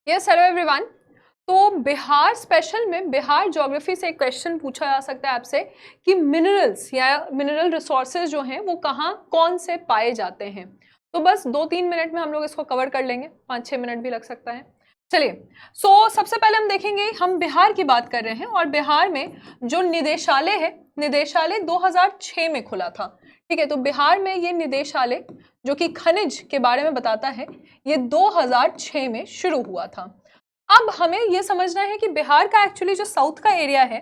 Yes hello everyone. तो Bihar special में Bihar geography से एक क्वेश्चन पूछा जा सकता है आपसे कि मिनरल्स या मिनरल रिसोर्सेज जो हैं वो कहाँ कौन से पाए जाते हैं। तो बस 2-3 मिनट में हम लोग इसको कवर कर लेंगे, 5-6 मिनट भी लग सकता है। चलिए, सबसे पहले हम देखेंगे, हम बिहार की बात कर रहे हैं और बिहार में जो निदेशालय है, निदेशालय 2006 में खुला था। ठीक है, तो बिहार में ये निदेशालय जो कि खनिज के बारे में बताता है, ये 2006 में शुरू हुआ था। अब हमें ये समझना है कि बिहार का एक्चुअली जो साउथ का एरिया है,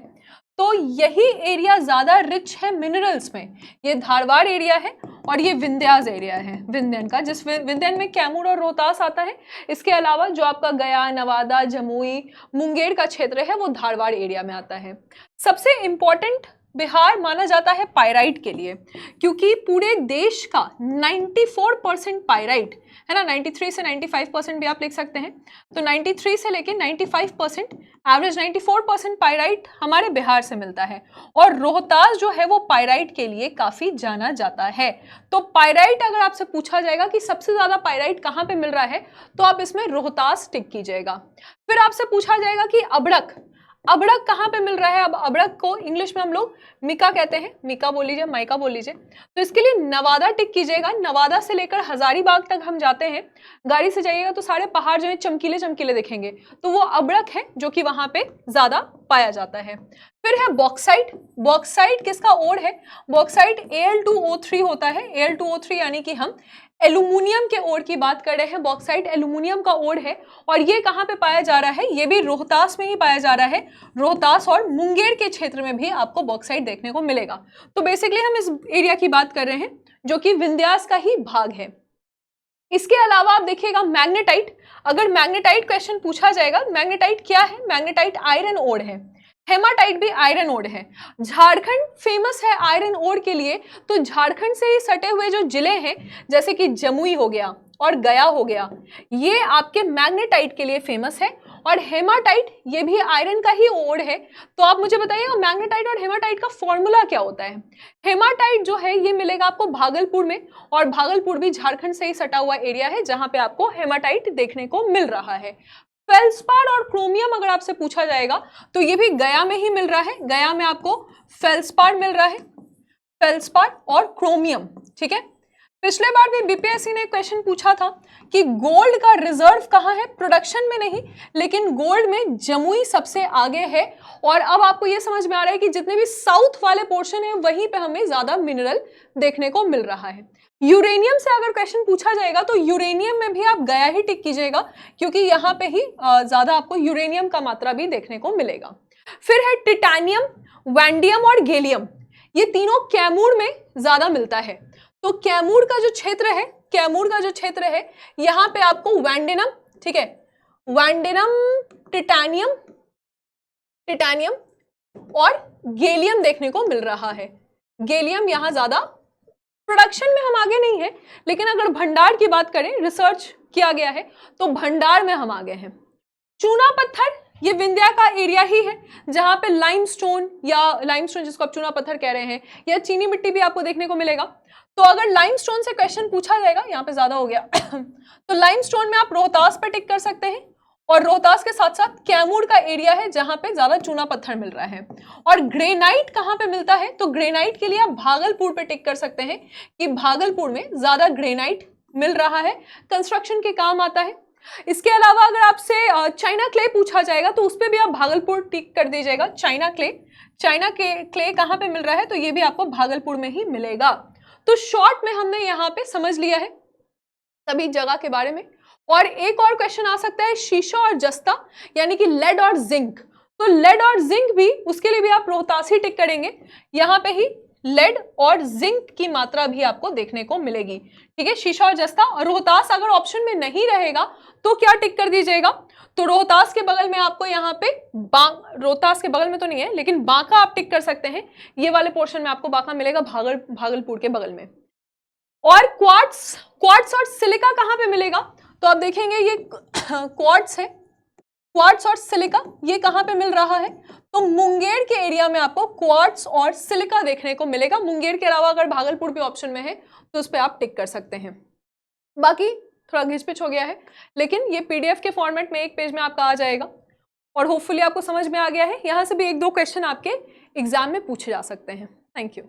तो यही एरिया ज्यादा रिच है मिनरल्स में। ये धारवाड़ एरिया है और ये विंध्यास एरिया है, विंध्यन का, जिस विंध्यन में कैमूर और रोहतास आता है। इसके अलावा जो आपका गया, नवादा, जमुई, मुंगेर का क्षेत्र है वो धारवाड़ एरिया में आता है। सबसे इंपॉर्टेंट बिहार माना जाता है पायराइट के लिए, क्योंकि पूरे देश का 94% पायराइट है ना, 93 से 95% भी आप लिख सकते हैं। तो 93 से लेके 95% एवरेज 94% पायराइट हमारे बिहार से मिलता है। और रोहतास जो है वो पायराइट के लिए काफी जाना जाता है। तो पायराइट अगर आपसे पूछा जाएगा कि सबसे ज्यादा पायराइट कहाँ पे मिल रहा है, तो आप इसमें रोहतास टिक कीजिएगा। फिर आपसे पूछा जाएगा कि अबड़क, अबड़क कहाँ पे मिल रहा है। अब अबड़क को इंग्लिश में हम लोग मिका कहते हैं, मिका बोल लीजिए, माइका बोल लीजिए। तो इसके लिए नवादा टिक कीजिएगा। नवादा से लेकर हजारीबाग तक हम जाते हैं, गाड़ी से जाइएगा तो सारे पहाड़ जो है चमकीले चमकीले दिखेंगे, तो वो अबड़क है जो कि वहां पे ज्यादा पाया जाता है। फिर है बॉक्साइट। बॉक्साइट किसका ओर है? बॉक्साइट Al2O3 होता है। Al2O3 यानी कि हम एल्यूमिनियम के ओर की बात कर रहे हैं। बॉक्साइट एल्यूमिनियम का ओर है और ये कहाँ पे पाया जा रहा है? ये भी रोहतास में ही पाया जा रहा है। रोहतास और मुंगेर के क्षेत्र में भी आपको बॉक्साइट देखने को मिलेगा। तो बेसिकली हम इस एरिया की बात कर रहे हैं जो कि विंध्यास का ही भाग है। इसके अलावा आप देखिएगा मैग्नेटाइट। अगर मैग्नेटाइट क्वेश्चन पूछा जाएगा, मैग्नेटाइट क्या है? मैग्नेटाइट आयरन ओर है। हेमाटाइट भी आयरन ओर है। झारखंड फेमस है आयरन ओर के लिए। तो झारखंड से ही सटे हुए जो जिले हैं, जैसे कि जमुई हो गया और गया हो गया, ये आपके मैग्नेटाइट के लिए फेमस है। और हेमाटाइट ये भी आयरन का ही ओर है। तो आप मुझे बताइएगा मैग्नेटाइट और हेमाटाइट का फॉर्मूला क्या होता है? हेमाटाइट जो है ये मिलेगा आपको भागलपुर में, और भागलपुर भी झारखंड से ही सटा हुआ एरिया है जहां पे आपको हेमाटाइट देखने को मिल रहा है। फेल्सपार और क्रोमियम अगर आपसे पूछा जाएगा तो ये भी गया में ही मिल रहा है। गया में आपको फेल्सपार मिल रहा है, फेल्सपार और क्रोमियम। ठीक है, पिछले बार भी बीपीएससी ने क्वेश्चन पूछा था कि गोल्ड का रिजर्व कहाँ है? प्रोडक्शन में नहीं, लेकिन गोल्ड में जमुई सबसे आगे है। और अब आपको यह समझ में आ रहा है कि जितने भी साउथ वाले पोर्शन है वहीं पे हमें ज्यादा मिनरल देखने को मिल रहा है। यूरेनियम से अगर क्वेश्चन पूछा जाएगा तो यूरेनियम में भी आप गया ही टिक कीजिएगा, क्योंकि यहाँ पे ही ज्यादा आपको यूरेनियम का मात्रा भी देखने को मिलेगा। फिर है टिटेनियम, वैंडियम और गैलियम। ये तीनों कैमूर में ज्यादा मिलता है। तो कैमूर का जो क्षेत्र है, कैमूर का जो क्षेत्र है, यहां पे आपको वैंडिनम, ठीक है, वैंडिनम, टिटेनियम, टिटेनियम और गैलियम देखने को मिल रहा है। गैलियम यहां ज्यादा, प्रोडक्शन में हम आगे नहीं है, लेकिन अगर भंडार की बात करें, रिसर्च किया गया है, तो भंडार में हम आगे हैं। चूना पत्थर, ये विंध्या का एरिया ही है जहां पे लाइमस्टोन, या लाइमस्टोन जिसको आप चूना पत्थर कह रहे हैं, या चीनी मिट्टी भी आपको देखने को मिलेगा। तो अगर लाइमस्टोन से क्वेश्चन पूछा जाएगा, यहाँ पे ज्यादा हो गया तो लाइमस्टोन में आप रोहतास पे टिक कर सकते हैं, और रोहतास के साथ साथ कैमूर का एरिया है जहां पे ज्यादा चूना पत्थर मिल रहा है। और ग्रेनाइट कहां पे मिलता है? तो ग्रेनाइट के लिए आप भागलपुर पे टिक कर सकते हैं कि भागलपुर में ज्यादा ग्रेनाइट मिल रहा है, कंस्ट्रक्शन के काम आता है। इसके अलावा अगर आपसे चाइना क्ले पूछा जाएगा तो उस पर भी आप भागलपुर टिक कर दीजिएगा। चाइना क्ले, चाइना के क्ले कहां पे मिल रहा है? तो ये भी आपको भागलपुर में ही मिलेगा। तो शॉर्ट में हमने यहाँ पे समझ लिया है सभी जगह के बारे में। और एक और क्वेश्चन आ सकता है शीशा और जस्ता, यानी कि लेड और जिंक। तो लेड और जिंक भी, उसके लिए भी आप रोहतास ही टिक करेंगे। यहाँ पे ही लेड और जिंक की मात्रा भी आपको देखने को मिलेगी। ठीक है, शीशा और जस्ता। और रोहतास अगर ऑप्शन में नहीं रहेगा तो क्या टिक कर दीजिएगा? तो रोहतास के बगल में आपको यहाँ पे रोहतास के बगल में तो नहीं है, लेकिन बांका आप टिक कर सकते हैं। ये वाले पोर्शन में आपको बांका मिलेगा, भागलपुर के बगल में। और क्वार्ट्स, क्वार्ट्स और सिलिका कहां पे मिलेगा? तो आप देखेंगे ये क्वार्ट्स है, क्वार्ट्स और सिलिका ये कहां पे मिल रहा है? तो मुंगेर के एरिया में आपको क्वार्ट्स और सिलिका देखने को मिलेगा। मुंगेर के अलावा अगर भागलपुर भी ऑप्शन में है तो उस पर आप टिक कर सकते हैं। बाकी थोड़ा घिच-पिच हो गया है, लेकिन ये पीडीएफ के फॉर्मेट में एक पेज में आपका आ जाएगा और होपफुली आपको समझ में आ गया है। यहाँ से भी 1-2 क्वेश्चन आपके एग्जाम में पूछे जा सकते हैं। Thank you.